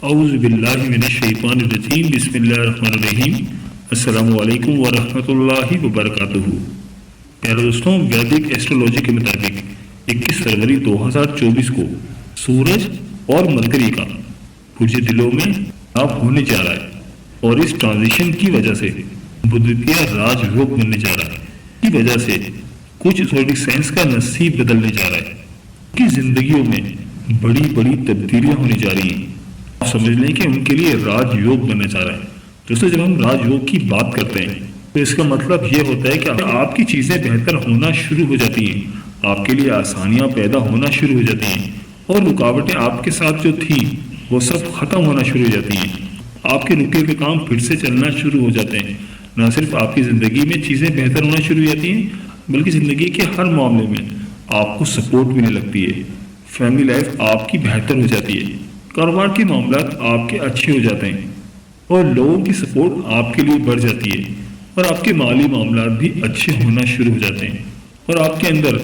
اعوذ باللہ من الشیطان الرجیم بسم اللہ الرحمن الرحیم السلام علیکم ورحمۃ اللہ وبرکاتہ۔ پیارے دوستوں، ویدک ایسٹرولوجی کے مطابق 21 فروری 2024 کو سورج اور مرکری کا برج دلو میں آپ ہونے جا رہا ہے اور اس ٹرانزیشن کی وجہ سے بدھتیہ راج یوگ بننے جا رہا ہے کی وجہ سے کچھ زوڈک سائنس کا نصیب بدلنے جا رہا ہے کہ زندگیوں میں بڑی بڑی تبدیلیاں ہونے جا رہی ہیں۔ آپ سمجھ لیں کہ ان کے لیے راج یوگ بننے جا رہا ہے۔ دوستوں، جب ہم راج یوگ کی بات کرتے ہیں تو اس کا مطلب یہ ہوتا ہے کہ آپ کی چیزیں بہتر ہونا شروع ہو جاتی ہیں، آپ کے لیے آسانیاں پیدا ہونا شروع ہو جاتی ہیں اور رکاوٹیں آپ کے ساتھ جو تھیں وہ سب ختم ہونا شروع ہو جاتی ہیں۔ آپ کے رکے ہوئے کام پھر سے چلنا شروع ہو جاتے ہیں۔ نہ صرف آپ کی زندگی میں چیزیں بہتر ہونا شروع ہو جاتی ہیں بلکہ زندگی کے ہر معاملے میں آپ کو سپورٹ ملنے لگتی ہے۔ فیملی لائف آپ کی بہتر ہو جاتی ہے، کاروبار کے معاملات آپ کے اچھے ہو جاتے ہیں اور لوگوں کی سپورٹ آپ کے لیے بڑھ جاتی ہے اور آپ کے مالی معاملات بھی اچھے ہونا شروع ہو جاتے ہیں اور آپ کے اندر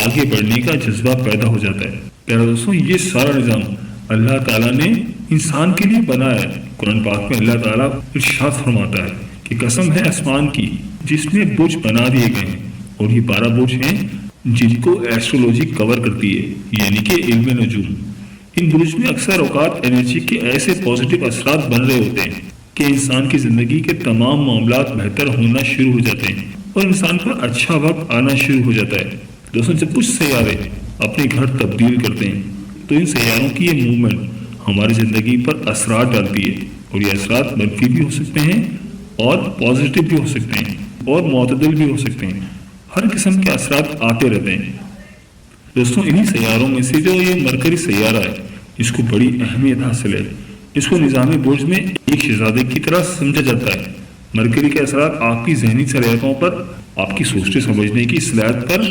آگے بڑھنے کا جذبہ پیدا ہو جاتا ہے۔ پیارے دوستوں، یہ سارا نظام اللہ تعالیٰ نے انسان کے لیے بنایا ہے۔ قرآن پاک میں اللہ تعالیٰ ارشاد فرماتا ہے کہ قسم ہے آسمان کی جس میں برج بنا دیے گئے ہیں، اور یہ 12 برج ہیں جن کو ایسٹرولوجی کور کرتی ہے، یعنی کہ علم نجوم۔ ان برج میں اکثر اوقات انرجی کے ایسے پازیٹیو اثرات بن رہے ہوتے ہیں کہ انسان کی زندگی کے تمام معاملات بہتر ہونا شروع ہو جاتے ہیں اور انسان پر اچھا وقت آنا شروع ہو جاتا ہے۔ دوستوں، جب کچھ سیارے اپنے گھر تبدیل کرتے ہیں تو ان سیاروں کی یہ موومنٹ ہماری زندگی پر اثرات ڈالتی ہے اور یہ اثرات منفی بھی ہو سکتے ہیں اور پازیٹیو بھی ہو سکتے ہیں اور معتدل بھی ہو سکتے ہیں۔ ہر قسم کے اثرات آتے رہتے ہیں۔ دوستوں، انہی سیاروں میں سے جو یہ مرکری سیارہ ہے اس کو بڑی اہمیت حاصل ہے۔ اس کو نظام برج میں ایک شہزادے کی طرح سمجھا جاتا ہے۔ مرکری کے اثرات آپ کی ذہنی صلاحیتوں پر، آپ کی سوچنے سمجھنے کی صلاحیت پر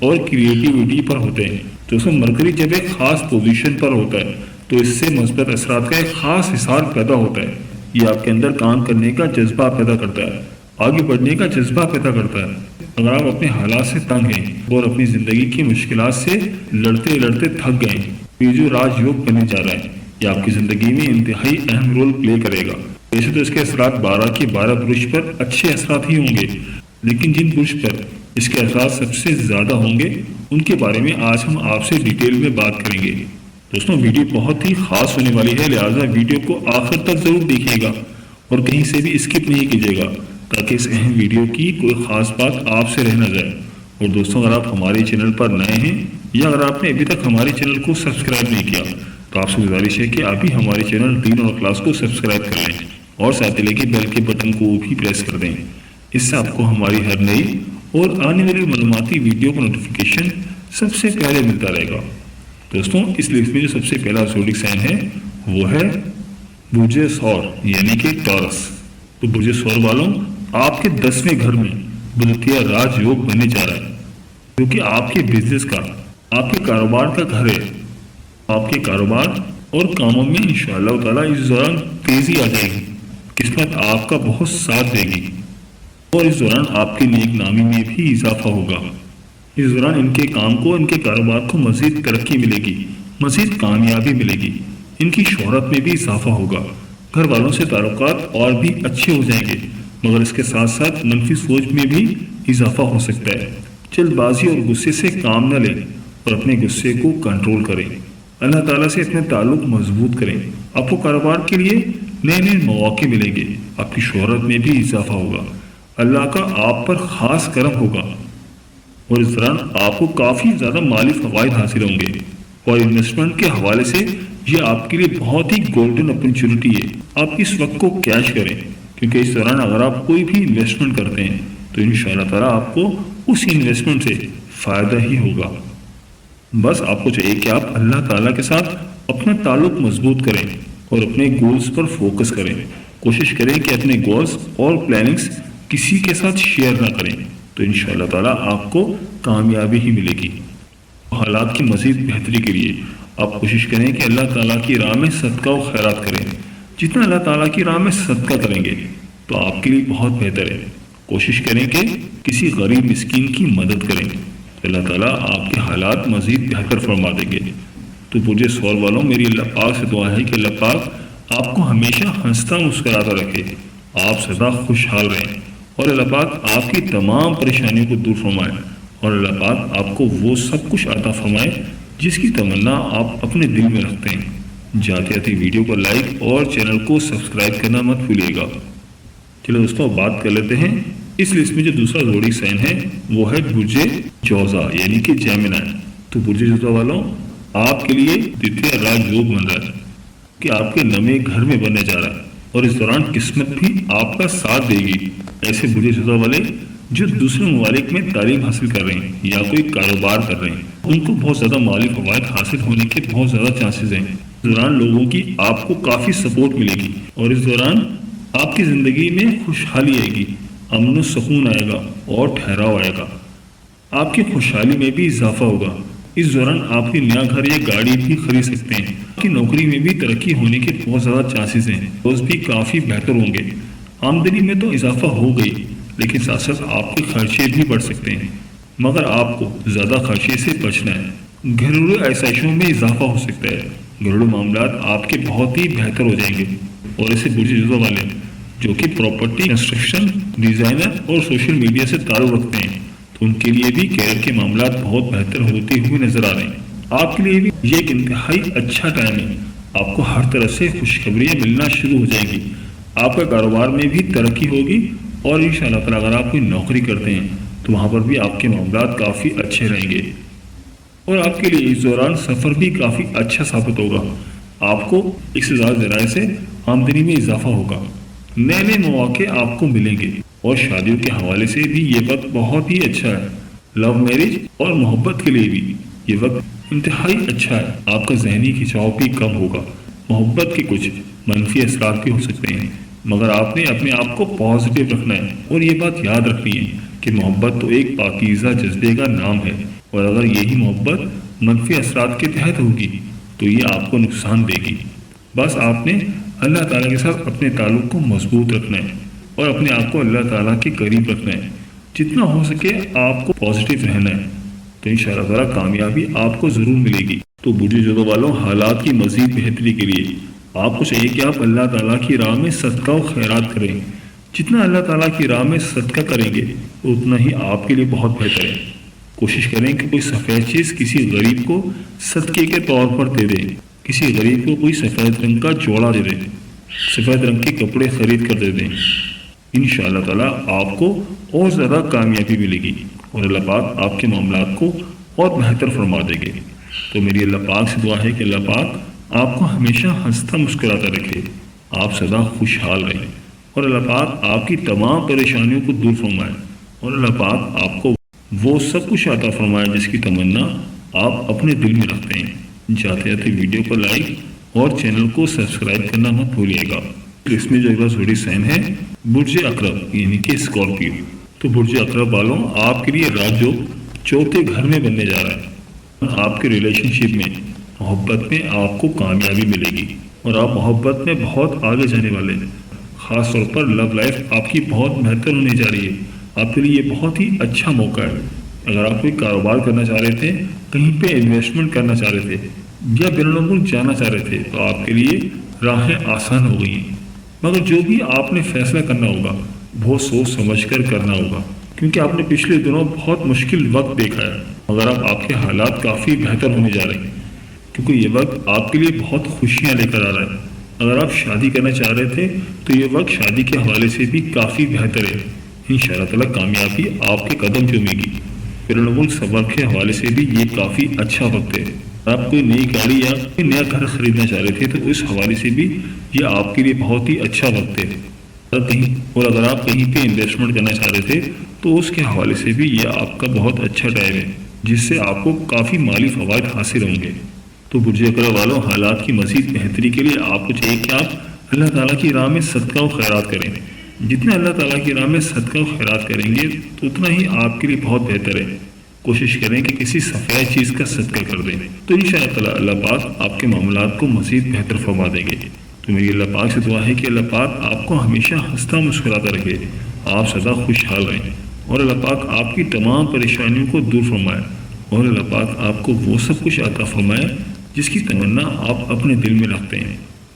اور کریٹیوٹی پر ہوتے ہیں۔ دوستوں، مرکری جب ایک خاص پوزیشن پر ہوتا ہے تو اس سے مثبت اثرات کا ایک خاص حصار پیدا ہوتا ہے۔ یہ آپ کے اندر کام کرنے کا جذبہ پیدا کرتا ہے، آگے بڑھنے کا جذبہ پیدا کرتا ہے۔ اگر آپ اپنے حالات سے تنگ ہیں اور اپنی زندگی کی مشکلات سے لڑتے لڑتے تھک گئے، یہ جو راج یوگ بننے جا رہا ہے یہ آپ کی زندگی میں انتہائی اہم رول پلے کرے گا۔ ویسے تو اس کے اثرات 12 کے 12 برج پر اچھے اثرات ہی ہوں گے، لیکن جن برج پر اس کے اثرات سب سے زیادہ ہوں گے ان کے بارے میں آج ہم آپ سے ڈیٹیل میں بات کریں گے۔ دوستوں، ویڈیو بہت ہی خاص ہونے والی ہے، لہٰذا ویڈیو کو آخر تک ضرور دیکھیے گا اور کہیں سے بھی اسکپ نہیں کیجیے گا تاکہ اس اہم ویڈیو کی کوئی خاص بات آپ سے رہ نہ جائے۔ اور دوستوں، اگر آپ ہمارے چینل پر نئے ہیں یا اگر آپ نے ابھی تک ہمارے چینل کو سبسکرائب نہیں کیا تو آپ سے گزارش ہے کہ آپ بھی ہمارے چینل دین اور کلاس کو سبسکرائب کر لیں اور ساتھ ہی لے بیل کے بٹن کو بھی پریس کر دیں۔ اس سے آپ کو ہماری ہر نئی اور آنے والی معلوماتی ویڈیو کا نوٹیفیکیشن سب سے پہلے ملتا رہے گا۔ دوستوں، اس لسٹ میں جو سب سے پہلا زوڈک سائن ہے وہ ہے برج ثور یعنی کہ ٹورس۔ تو برج ثور والوں، آپ کے 10ویں گھر میں بدھتیہ راج یوگ بننے جا رہا ہے جو کہ آپ کے بزنس کا، آپ کے کاروبار کا گھر ہے۔ آپ کے کاروبار اور کاموں میں انشاءاللہ تعالیٰ اس دوران تیزی آ جائے گی، قسمت آپ کا بہت ساتھ دے گی اور اس دوران آپ کے نیک نامی میں بھی اضافہ ہوگا۔ اس دوران ان کے کام کو، ان کے کاروبار کو مزید ترقی ملے گی، مزید کامیابی ملے گی، ان کی شہرت میں بھی اضافہ ہوگا، گھر والوں سے تعلقات اور بھی اچھے ہو جائیں گے، مگر اس کے ساتھ ساتھ منفی سوچ میں بھی اضافہ ہو سکتا ہے۔ جلد بازی اور غصے سے کام نہ لیں اور اپنے غصے کو کنٹرول کریں۔ اللہ تعالیٰ سے اپنے تعلق مضبوط کریں۔ آپ کو کاروبار کے لیے نئے نئے مواقع ملیں گے، آپ کی شہرت میں بھی اضافہ ہوگا، اللہ کا آپ پر خاص کرم ہوگا اور اس دوران آپ کو کافی زیادہ مالی فوائد حاصل ہوں گے اور انویسٹمنٹ کے حوالے سے یہ آپ کے لیے بہت ہی گولڈن اپرچونٹی ہے۔ آپ اس وقت کو کیش کریں کیونکہ اس دوران اگر آپ کوئی بھی انویسٹمنٹ کرتے ہیں تو انشاءاللہ تعالیٰ آپ کو اس انویسٹمنٹ سے فائدہ ہی ہوگا۔ بس آپ کو چاہیے کہ آپ اللہ تعالیٰ کے ساتھ اپنا تعلق مضبوط کریں اور اپنے گولز پر فوکس کریں۔ کوشش کریں کہ اپنے گولز اور پلاننگز کسی کے ساتھ شیئر نہ کریں تو انشاءاللہ تعالیٰ آپ کو کامیابی ہی ملے گی۔ حالات کی مزید بہتری کے لیے آپ کوشش کریں کہ اللہ تعالیٰ کی راہ میں صدقہ و خیرات کریں۔ جتنا اللہ تعالیٰ کی راہ میں صدقہ کریں گے تو آپ کے لیے بہت بہتر ہے۔ کوشش کریں کہ کسی غریب مسکین کی مدد کریں، اللہ تعالیٰ آپ کے حالات مزید بہتر فرما دیں گے۔ تو برج ثور والوں، میری اللہ پاک سے دعا ہے کہ اللہ پاک آپ کو ہمیشہ ہنستا مسکراتا رکھے، آپ سدا خوشحال رہیں، اور اللہ پاک آپ کی تمام پریشانیوں کو دور فرمائے، اور اللہ پاک آپ کو وہ سب کچھ عطا فرمائے جس کی تمنا آپ اپنے دل میں رکھتے ہیں۔ جاتے جاتے ویڈیو کو لائک اور چینل کو سبسکرائب کرنا مت بھولیے گا۔ چلو دوستوں بات کر لیتے ہیں اس لسٹ میں جو دوسرا زوڈی سائن ہے وہ ہے برج جوزا یعنی کہ جیمنائی۔ تو برج جوزا والوں آپ کے لیے دویتیہ راج یوگ بن رہا ہے کہ آپ کے نئے گھر میں بننے جا رہا ہے، اور اس دوران قسمت بھی آپ کا ساتھ دے گی۔ ایسے برج جوزا والے جو دوسرے ممالک میں تعلیم حاصل کر رہے ہیں یا کوئی کاروبار کر رہے ہیں، ان کو بہت زیادہ مالی فوائد حاصل ہونے کے بہت زیادہ چانسز ہیں۔ اس دوران لوگوں کی آپ کو کافی سپورٹ ملے گی، اور اس دوران آپ کی زندگی میں خوشحالی آئے گی، امن و سکون آئے گا اور ٹھہراؤ آئے گا۔ آپ کی خوشحالی میں بھی اضافہ ہوگا۔ اس دوران آپ کی نیا گھر یا گاڑی بھی خرید سکتے ہیں۔ آپ کی نوکری میں بھی ترقی ہونے کے بہت زیادہ چانسز ہیں، روز بھی کافی بہتر ہوں گے۔ آمدنی میں تو اضافہ ہو گئی، لیکن ساتھ ساتھ آپ کے خرچے بھی بڑھ سکتے ہیں، مگر آپ کو زیادہ خرچے سے بچنا ہے۔ گھریلو آسائشوں میں اضافہ ہو سکتا ہے، گھریلو معاملات آپ کے بہت ہی بہتر ہو جائیں گے۔ اور ایسے برج جوزا والے جو کہ پراپرٹی، کنسٹرکشن، ڈیزائنر اور سوشل میڈیا سے تعلق رکھتے ہیں، تو ان کے لیے بھی کیریئر کے معاملات بہت بہتر ہوتے ہوئے نظر آ رہے ہیں۔ آپ کے لیے بھی یہ ایک انتہائی اچھا ٹائم ہے، آپ کو ہر طرف سے خوشخبریاں ملنا شروع ہو جائیں گی، آپ کا کاروبار میں بھی ترقی ہوگی، اور انشاءاللہ تعالیٰ اگر آپ کوئی نوکری کرتے ہیں تو وہاں پر بھی آپ کے معاملات کافی اچھے رہیں گے، اور آپ کے لیے اس دوران سفر بھی کافی اچھا ثابت ہوگا۔ آپ کو اس سے زیادہ ذرائع سے آمدنی میں اضافہ ہوگا، نئے نئے مواقع آپ کو ملیں گے، اور شادیوں کے حوالے سے بھی یہ وقت بہت ہی اچھا ہے۔ لو میرج اور محبت کے لیے بھی یہ وقت انتہائی اچھا ہے۔ آپ کا ذہنی کھنچاؤ بھی کم ہوگا، محبت کے کچھ منفی اثرات بھی ہو سکتے ہیں، مگر آپ نے اپنے آپ کو پازیٹیو رکھنا ہے، اور یہ بات یاد رکھنی ہے کہ محبت تو ایک پاکیزہ جذبے کا نام ہے، اور اگر یہی محبت منفی اثرات کے تحت ہوگی تو یہ آپ کو نقصان دے گی۔ بس آپ نے اللہ تعالیٰ کے ساتھ اپنے تعلق کو مضبوط رکھنا ہے، اور اپنے آپ کو اللہ تعالیٰ کے قریب رکھنا ہے، جتنا ہو سکے آپ کو پازیٹیو رہنا ہے، تو انشاءاللہ تعالیٰ کامیابی آپ کو ضرور ملے گی۔ تو برج جوزا والوں حالات کی مزید بہتری کے لیے آپ کو چاہیے کہ آپ اللہ تعالیٰ کی راہ میں صدقہ و خیرات کریں۔ جتنا اللہ تعالیٰ کی راہ میں صدقہ کریں گے اتنا ہی آپ کے لیے بہت بہتر ہے۔ کوشش کریں کہ کوئی سفید چیز کسی غریب کو صدقے کے طور پر دے دیں، کسی غریب کو کوئی سفید رنگ کا جوڑا دے دیں، سفید رنگ کے کپڑے خرید کر دے دیں۔ انشاءاللہ تعالیٰ آپ کو اور زیادہ کامیابی ملے گی، اور اللہ پاک آپ کے معاملات کو اور بہتر فرما دیں گے۔ تو میری اللہ پاک سے دعا ہے کہ اللہ پاک آپ کو ہمیشہ ہنستا مسکراتا رکھے، آپ سدا خوشحال رہیں، اور اللہ پاک آپ کی تمام پریشانیوں کو دور فرمائے، اور اللہ پاک آپ کو وہ سب کچھ عطا فرمائے جس کی تمنا آپ اپنے دل میں رکھتے ہیں۔ جاتے جاتے ویڈیو کو لائک اور چینل کو سبسکرائب کرنا مت بھولیے گا۔ اس میں جو اگلا زوڈی سائن ہے برج عقرب یعنی کہ اسکارپیو۔ تو برج عقرب والوں آپ کے لیے راج یوگ چوتھے گھر میں بننے جا رہا ہے۔ آپ کے ریلیشن شپ میں، محبت میں آپ کو کامیابی ملے گی، اور آپ محبت میں بہت آگے جانے والے ہیں۔ خاص طور پر لو لائف آپ کی بہت بہتر ہونے جا رہی ہے۔ آپ کے لیے یہ بہت ہی اچھا موقع ہے۔ اگر آپ کوئی کاروبار کرنا چاہ رہے تھے، کہیں پہ انویسٹمنٹ کرنا چاہ رہے تھے، یا بین الملک جانا چاہ رہے تھے، تو آپ کے لیے راہیں آسان ہو گئی ہیں، مگر جو بھی آپ نے فیصلہ کرنا ہوگا وہ سوچ سمجھ کر کرنا ہوگا، کیونکہ آپ نے پچھلے دنوں بہت مشکل وقت دیکھا ہے، مگر اب آپ کے حالات کافی بہتر ہونے جا رہے ہیں، کیونکہ یہ وقت آپ کے لیے بہت خوشیاں لے کر آ رہا ہے۔ اگر آپ شادی کرنا چاہ رہے تھے تو یہ وقت شادی کے حوالے سے بھی کافی بہتر ہے۔ انشاءاللہ تعالیٰ کامیابی آپ کے قدم چومے گی۔ بین الملک سفر کے حوالے سے بھی یہ کافی اچھا وقت ہے۔ آپ کوئی نئی گاڑی یا کوئی نیا گھر خریدنا چاہ رہے تھے تو اس حوالے سے بھی یہ آپ کے لیے بہت ہی اچھا وقت ہے۔ اور اگر آپ کہیں پہ انویسٹمنٹ کرنا چاہ رہے تھے تو اس کے حوالے سے بھی یہ آپ کا بہت اچھا ٹائم ہے، جس سے آپ کو کافی مالی فوائد حاصل ہوں گے۔ تو برج عقرب والوں حالات کی مزید بہتری کے لیے آپ کو چاہیے کہ آپ اللہ تعالیٰ کی راہ میں صدقہ و خیرات کریں۔ جتنا اللہ تعالیٰ کی راہ میں صدقہ و خیرات کریں گے تو اتنا ہی آپ کے لیے بہت بہتر ہے۔ کوشش کریں کہ کسی سفید چیز کا صدقہ کر دیں، تو انشاءاللہ تعالیٰ اللہ پاک آپ کے معاملات کو مزید بہتر فرما دیں گے۔ تو میری اللہ پاک سے دعا ہے کہ اللہ پاک آپ کو ہمیشہ ہنستا مسکراتا رکھے، آپ سدا خوشحال رہیں، اور اللہ پاک آپ کی تمام پریشانیوں کو دور فرمائے، اور اللہ پاک آپ کو وہ سب کچھ عطا فرمائے جس کی تمنا آپ اپنے دل میں رکھتے ہیں۔